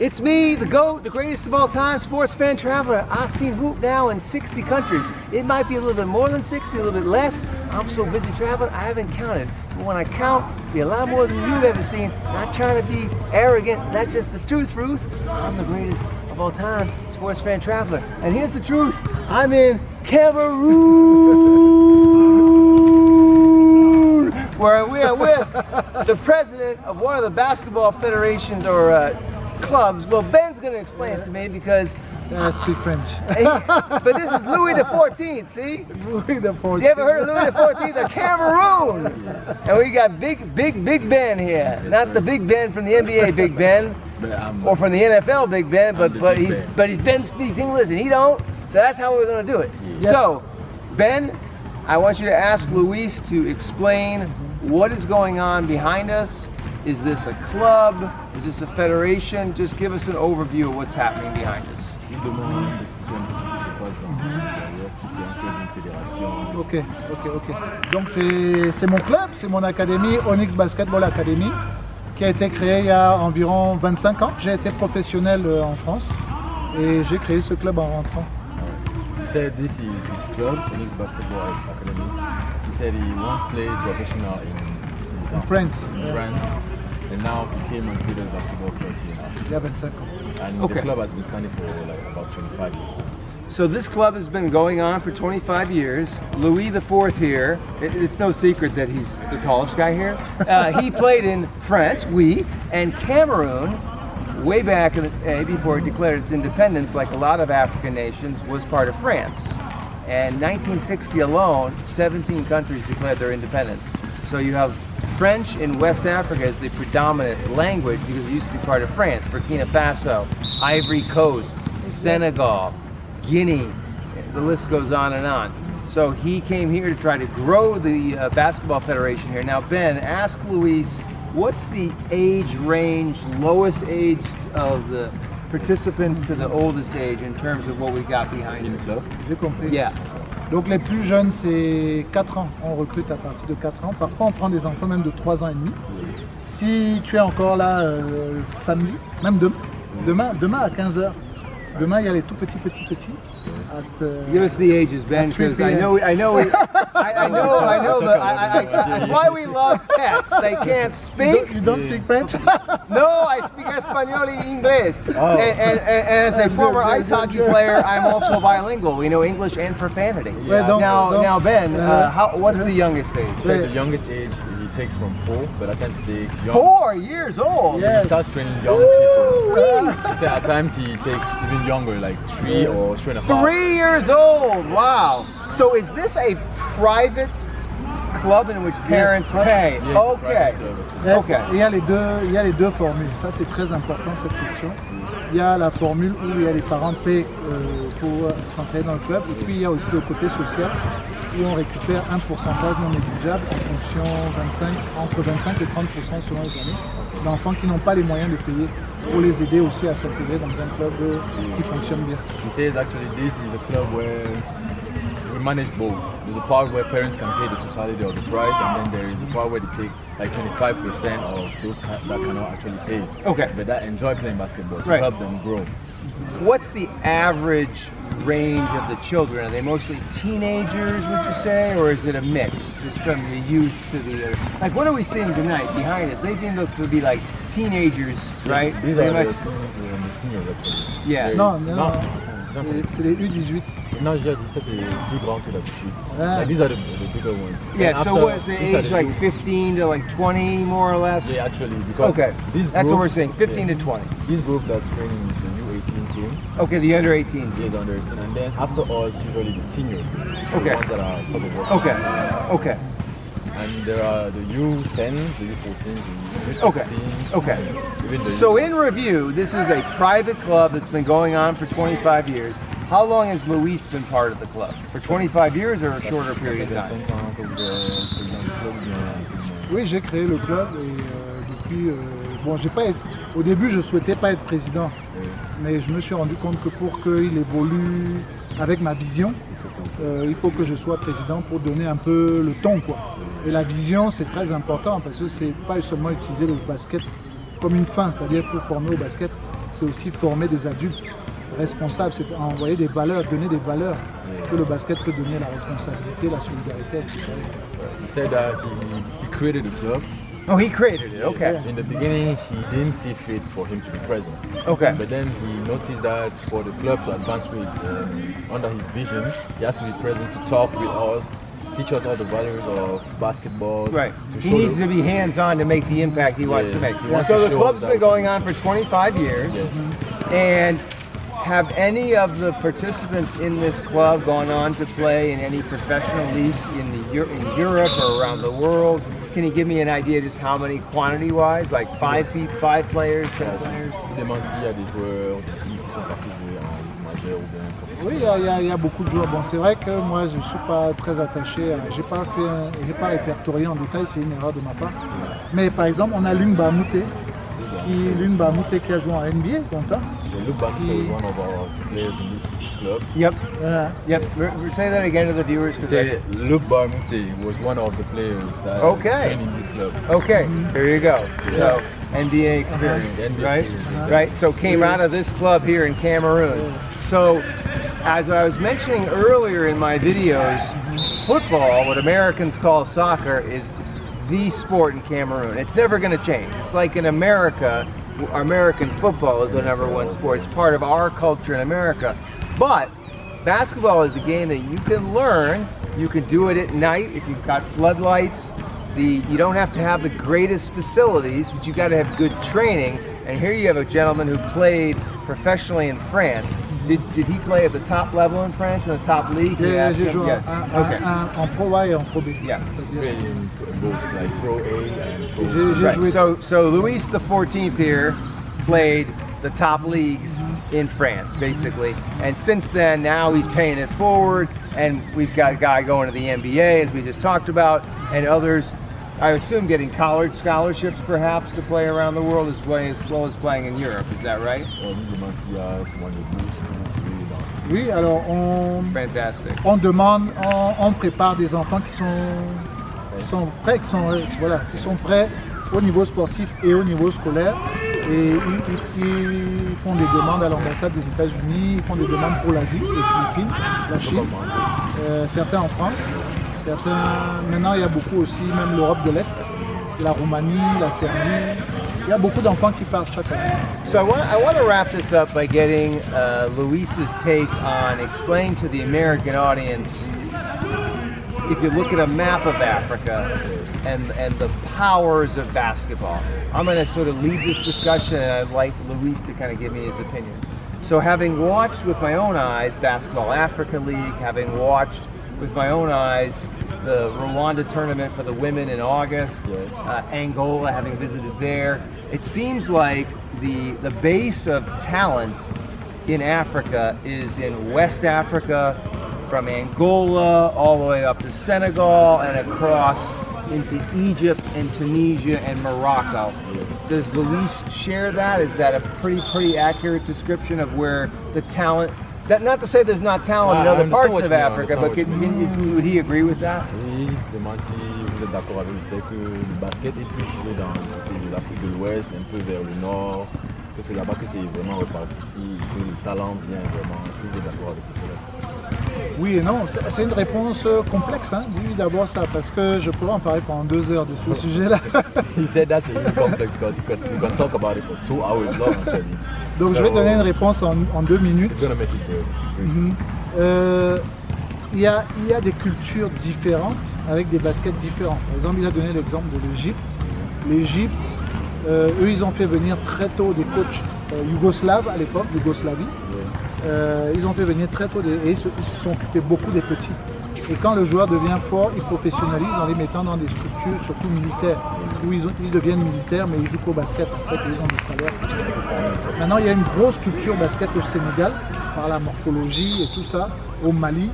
It's me, the GOAT, the greatest of all time, sports fan traveler. I've seen hoop now in 60 countries. It might be a little bit more than 60, a little bit less. I'm so busy traveling, I haven't counted. But when I count, it'll be a lot more than you've ever seen. Not trying to be arrogant, that's just the truth, Ruth. I'm the greatest of all time, sports fan traveler. And here's the truth, I'm in Cameroon, where we are with the president of one of the basketball federations or clubs. Well, Ben's going to explain it to me because I speak French. But this is Louis the 14th, see? Louis the 14th. You ever heard of Louis the 14th of Cameroon? And we got Big Ben here. Not the Big Ben from the NBA Big Ben, or from the NFL Big Ben, but Ben speaks English and he don't. So that's how we're going to do it. Yep. So, Ben, I want you to ask Luis to explain what is going on behind us. Is this a club? Is this a federation? Just give us an overview of what's happening behind us. Ok. Donc c'est mon club, c'est mon académie, Onyx Basketball Academy, qui a été créée il y a environ 25 ans. J'ai été professionnel en France et j'ai créé ce club en rentrant. He said this is his club, Onyx Basketball Academy. He said he once played professional in France. And now became a good basketball coach here now. Il y a 25 ans. And the club has been standing for like about 25 years. So this club has been going on for 25 years. Louis the Fourth here, it's no secret that he's the tallest guy here. He played in France, and Cameroon, way back in the day before it declared its independence, like a lot of African nations, was part of France. And 1960 alone, 17 countries declared their independence. So you have French in West Africa as the predominant language because it used to be part of France. Burkina Faso, Ivory Coast, Senegal, Guinea, the list goes on and on. So he came here to try to grow the basketball federation here. Now Ben, ask Luis, what's the age range, lowest age of the participants to the oldest age in terms of what we got behind us? J'ai compris. Yeah. Donc les plus jeunes c'est 4 ans, on recrute à partir de 4 ans. Parfois on prend des enfants même de 3 ans et demi. Si tu es encore là samedi, même demain à 15h, demain il y a les tout petits. Give us the ages, Ben, because I know. That's why we love pets. They can't speak. You don't speak French? No, I speak Espanol and English. Oh. And as a former ice hockey player, I'm also bilingual. We know English and profanity. Yeah. Now, Ben, what's the youngest age? So the youngest age he takes from 4, but at times he takes young. 4 years old. Yes. He starts training young people. So at times he takes even younger, like 3 or 3.5. 3 years old. Wow. So is this a private club in which parents pay? Yes, Okay. Il y a les deux formules. Ça c'est très important cette question. Il y a la formule où il y a les parents paient pour s'entraîner dans le club, et puis il y a aussi le côté social où on récupère un pourcentage non négligeable en fonction entre 25 et 30% selon les années, d'enfants qui n'ont pas les moyens de payer pour les aider aussi à s'intégrer dans un club qui fonctionne bien. He says actually this is the club where we manage both. There's a part where parents can pay the totality of the price, and then there is a part where they take like 25% of those that cannot actually pay. Okay. But that enjoy playing basketball to help them grow. What's the average range of the children? Are they mostly teenagers, would you say, or is it a mix, just from the youth to the like? What are we seeing tonight behind us? They seem to be like teenagers, right? These are the seniors actually. Yeah. Non, c'est les U18. No, ça c'est plus grand que d'habitude. Like these are the bigger ones. Yeah, so what is the age, like 15 to like 20 more or less? Yeah, actually, because this group, that's what we're saying, 15 to 20. This group that's training is the U18 team. Okay, the under 18. Yeah, the under 18. And then after us, usually the seniors. Okay. The ones that are for the work. Okay. And there are the U10, the U14, the U16. Okay. So in review, this is a private club that's been going on for 25 years. How long has Luis been part of the club? For 25 years or a shorter period of time? Oui, j'ai créé le club et depuis, au début je souhaitais pas être président, mais je me suis rendu compte que pour qu'il évolue avec ma vision, il faut que je sois président pour donner un peu le ton, quoi. Et la vision c'est très important parce que c'est pas seulement utiliser le basket comme une fin, c'est-à-dire pour former au basket, c'est aussi former des adultes responsables, c'est envoyer des valeurs, donner des valeurs que le basket peut donner, la responsabilité, la solidarité, etc. He said that he created the club. Oh, he created it. Okay. In the beginning, he didn't see fit for him to be president. Okay. But then he noticed that for the club to advance with under his vision, he has to be present to talk with us, teach us all the values of basketball. Right. To He show needs to be hands-on to make the impact he wants to make. He wants So to the show club's us been that- going on for 25 years. Yes. And have any of the participants in this club gone on to play in any professional leagues in Europe or around the world? Can you give me an idea just how many quantity-wise, like 5 players, 10 players? Je demande s'il y a des joueurs d'ici qui sont partis jouer en majeur ou bien professionnel. Oui, il y a beaucoup de joueurs. Bon, c'est vrai que moi, je ne suis pas très attaché. J'ai pas répertorié en détail, c'est une erreur de ma part. Mais par exemple, on a Lumba Mouté, qui a joué en NBA longtemps. Luke Bamute is one of our players in this club. Yep. Uh, Yep. Say that again to the viewers. Say Luke Bamute was one of the players that Okay. played in this club. Okay, here you go. So NBA experience, NBA right? experience. Right. So came out of this club here in Cameroon. So, as I was mentioning earlier in my videos, football, what Americans call soccer, is the sport in Cameroon. It's never going to change. It's like in America, American football is the #1 sport. It's part of our culture in America. But basketball is a game that you can learn. You can do it at night if you've got floodlights. You don't have to have the greatest facilities, but you got to have good training. And here you have a gentleman who played professionally in France. Did he play at the top level in France, in the top league? J'ai joué Yes. Okay. en Pro A et en Pro B. Yeah. Played in both like Pro A and Pro B. J'ai Right. joué So Louis the 14th here played the top leagues in France, basically. And since then, now he's paying it forward, and we've got a guy going to the NBA, as we just talked about, and others, I assume, getting college scholarships, perhaps, to play around the world as well as playing in Europe. Is that right? Lui demande s'il y a souvent des bourses pour jouer dans. Oui, alors Fantastic. on demande, on prépare des enfants qui sont prêts, qui sont prêts au niveau sportif et au niveau scolaire. Et ils font des demandes à l'ambassade des États-Unis, ils font des demandes pour l'Asie, les Philippines, la Chine, certains en France, certains, maintenant il y a beaucoup aussi, même l'Europe de l'Est, la Roumanie, la Serbie. Il y a beaucoup d'enfants qui partent chaque année. So I want to wrap this up by getting Luis's take on explaining to the American audience, if you look at a map of Africa and the powers of basketball. I'm going to sort of lead this discussion, and I'd like Luis to kind of give me his opinion. So having watched with my own eyes Basketball Africa League, having watched with my own eyes the Rwanda tournament for the women in August, Angola, having visited there, it seems like the base of talent in Africa is in West Africa, from Angola all the way up to Senegal and across into Egypt and Tunisia and Morocco. Does Luis share that? Is that a pretty accurate description of where the talent? Not to say there's not talent in other parts of Africa, but would he agree with that? Oui, je demande si vous êtes d'accord avec le fait que le basket est plus joué dans l'Afrique de l'Ouest, un peu vers le Nord, que c'est là-bas que c'est vraiment reparti, que le talent vient vraiment. Est-ce que vous êtes d'accord avec ça? Oui et non, c'est une réponse complexe, hein. Dis d'abord ça, parce que je pourrais en parler pendant 2 heures de ce sujet-là. He said that's a really complex because you can talk about it for 2 hours long actually. Donc je vais donner une réponse en 2 minutes. It's gonna make it good. Il y a des cultures différentes avec des baskets différents. Par exemple, il a donné l'exemple de l'Égypte. L'Égypte, eux, ils ont fait venir très tôt des coachs yougoslaves à l'époque, Yougoslavie. Ils ont fait venir très tôt et ils se sont occupés beaucoup des petits. Et quand le joueur devient fort, ils professionnalisent en les mettant dans des structures, surtout militaires, où ils deviennent militaires, mais ils jouent qu'au basket. En fait, ils ont des salaires. Maintenant, il y a une grosse culture basket au Sénégal, par la morphologie et tout ça. Au Mali,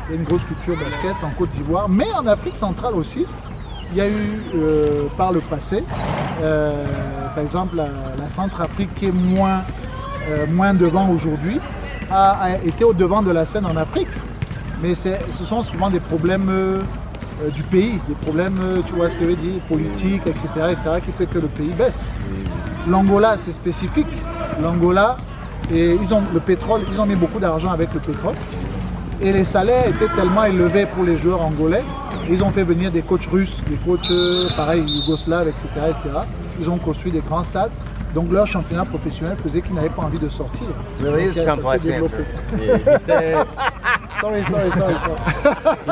il y a une grosse culture basket, en Côte d'Ivoire, mais en Afrique centrale aussi. Il y a eu par le passé, par exemple, la Centrafrique qui est moins devant aujourd'hui, a été au devant de la scène en Afrique. Mais ce sont souvent des problèmes du pays, des problèmes, tu vois ce que je veux dire, politiques, etc., qui fait que le pays baisse. L'Angola, c'est spécifique. L'Angola, Et le pétrole, ils ont mis beaucoup d'argent avec le pétrole. Et les salaires étaient tellement élevés pour les joueurs angolais. Ils ont fait venir des coachs russes, des coachs pareil, yougoslaves, etc., etc. Ils ont construit des grands stades. Donc leur championnat professionnel faisait qu'ils n'avaient pas envie de sortir. Really is complex answer. Yeah, he said, Sorry. he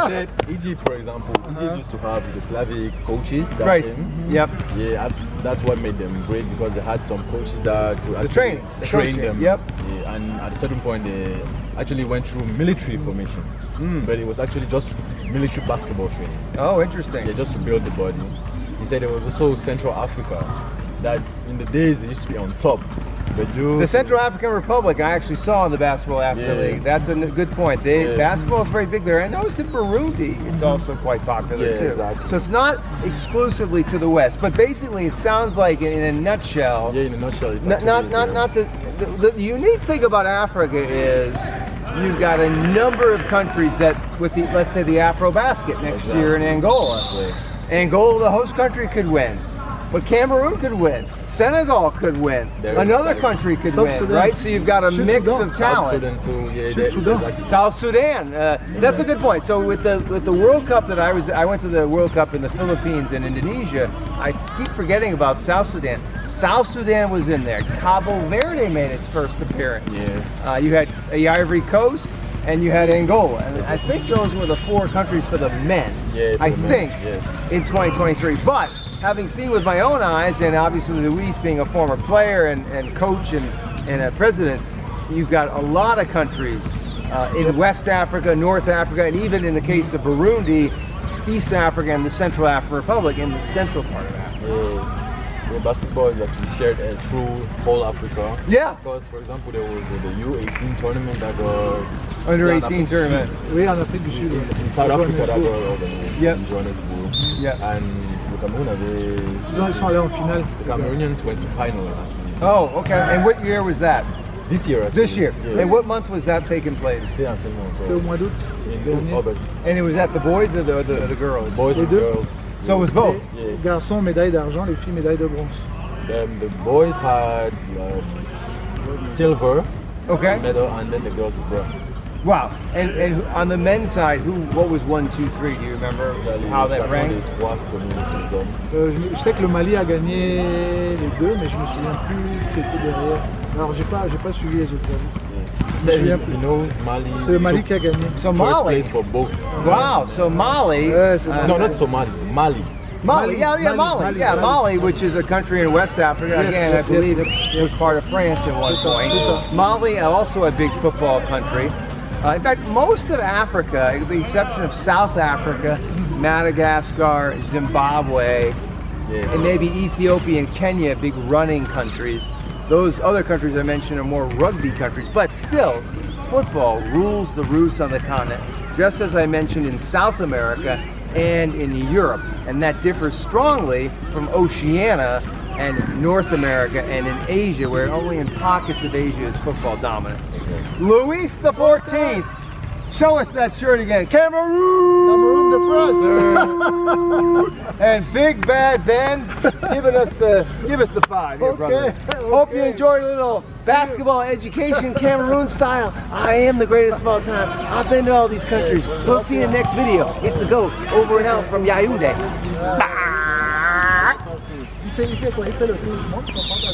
said Egypt, for example, Egypt used to have the Slavic coaches. That Right. came. Yep. Yeah, that's what made them great because they had some coaches that could The actually training. The train coaching. them. Yep. Yeah, and at a certain point, they actually went through military formation, but it was actually just military basketball training. Oh, interesting. Yeah, just to build the body. He said there was also Central Africa that in the days they used to be on top. The Central African Republic I actually saw in the Basketball Africa Yeah. League. That's a good point. Yeah. Basketball is very big there. I noticed in Burundi it's also quite popular Yeah, too. exactly. So it's not exclusively to the West, but basically it sounds like in a nutshell. Yeah, in a nutshell, it's Not the unique thing about Africa is you've got a number of countries that with the let's say the Afro Basket next year in Angola. Yeah. Angola, the host country, could win. But Cameroon could win. Senegal could win. Another country could South win, Sudan. right? So you've got a South mix Sudan. of talent. South Sudan too. Yeah, South Sudan. exactly. South Sudan. That's a good point. So with the World Cup that I went to the World Cup in the Philippines and Indonesia. I keep forgetting about South Sudan. South Sudan was in there. Cabo Verde made its first appearance. Yeah. You had the Ivory Coast and you had Angola. And I think those were the 4 countries for the men. Yeah, for I the men, think yes. in 2023. But having seen with my own eyes, and obviously Luis being a former player and coach and a president, you've got a lot of countries in West Africa, North Africa, and even in the case of Burundi, East Africa and the Central African Republic in the central part of Africa. Yeah, basketball is actually shared through whole Africa. Yeah. Because, for example, there was the U18 tournament that got Under 18 tournament. Oui, en Afrique du Sud. in South Africa that got organized Yep. in Johannesburg. Yeah. And the Cameroon avait. Ils sont allés en finale. The Cameroonians went to final actually. Oh, okay. And what year was that? This year. Actually. This year. Yeah. And what month was that taking place? C'était en quel mois C'était au mois d'août. In August. And it was at the boys or the girls? Boys Les and deux. girls. So it was both. Les garçons, médaille d'argent, les filles, médaille de bronze. The boys had silver Okay. medal and then the girls bronze. Wow. And on the men's side, what was 1, 2, 3? Do you remember how that ranked? Je sais que le Mali a gagné les deux, mais je me souviens plus qui était derrière. Alors j'ai pas suivi les autres. Je me souviens plus. You know, Mali. C'est le Mali qui a gagné. So First Mali. place for both. Wow. So Mali. Ouais, c'est Mali. No, not Somali. Mali. Mali, yeah, Mali. Yeah, Mali, which is a country in West Africa. Again, I believe it was part of France at one point. Mali, also a big football country. In fact, most of Africa, with the exception of South Africa, Madagascar, Zimbabwe, and maybe Ethiopia and Kenya, big running countries. Those other countries I mentioned are more rugby countries, but still, football rules the roost on the continent, just as I mentioned in South America and in Europe, and that differs strongly from Oceania and North America and in Asia, where only in pockets of Asia is football dominant. Luis the 14th, show us that shirt again. Cameroon the press. And Big Bad Ben give us the 5 here, brothers. Hope you enjoyed a little basketball education Cameroon style. I am the greatest of all time. I've been to all these countries. We'll see you in the next video. It's the GOAT, over and out from Yaoundé. Il fait quoi? Il fait le tour du monde, je comprends pas.